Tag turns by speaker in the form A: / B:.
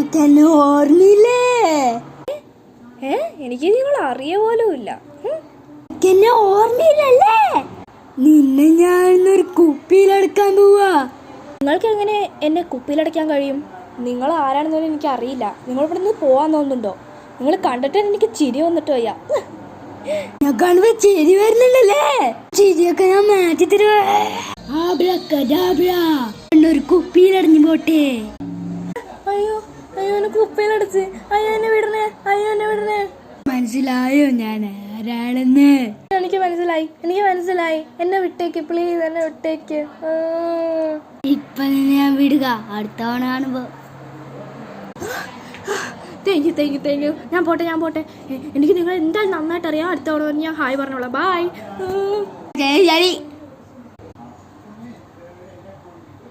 A: എനിക്കെന്നെ ഓർമ്മയില്ലേ?
B: എനിക്ക് നിങ്ങൾ അറിയ പോലും ഇല്ല.
A: എനിക്കെന്നെ ഓർമ്മയില്ലല്ലേ? നിന്നെ ഞാനൊരു കുപ്പിയിലടക്കാൻ പോവാ.
B: നിങ്ങൾക്ക് എങ്ങനെ എന്നെ കുപ്പിയിലടയ്ക്കാൻ കഴിയും? നിങ്ങൾ ആരാണെന്നൊന്നും എനിക്ക് അറിയില്ല. നിങ്ങൾ ഇവിടെ നിന്ന് പോവാൻ തോന്നുന്നുണ്ടോ? നിങ്ങൾ കണ്ടിട്ട് എനിക്ക് ചിരി വന്നിട്ട് വയ്യ.
A: ഞാൻ കാണുമ്പോ ചിരി വരുന്നുണ്ടല്ലേ? ചിരിയൊക്കെ ഞാൻ മാറ്റി തരുവാ. ഒരു കുപ്പിയിലടഞ്ഞു പോട്ടെ.
B: അയ്യോ അയ്യോ, എന്നെ കുപ്പിയിലടച്ച്. അയ്യോ എന്നെ വിടണേ, അയ്യോ എന്നെ വിടണേ.
A: മനസ്സിലായോ ഞാൻ ആരാണെന്ന്?
B: എനിക്ക് മനസ്സിലായി. എന്നെ വിട്ടേക്ക് പ്ലീസ്, എന്നെ വിട്ടേക്ക്.
A: ഇപ്പൊ ഞാൻ വിടുക, അടുത്ത തവണ കാണുമ്പോ.
B: Thank you. ഞാൻ പോട്ടെ. എനിക്ക് നിങ്ങൾ എന്തായാലും നന്നായിട്ട് അറിയാം. അടുത്ത തവണ ഞാൻ ഹായ് പറഞ്ഞോളാം. ബൈ.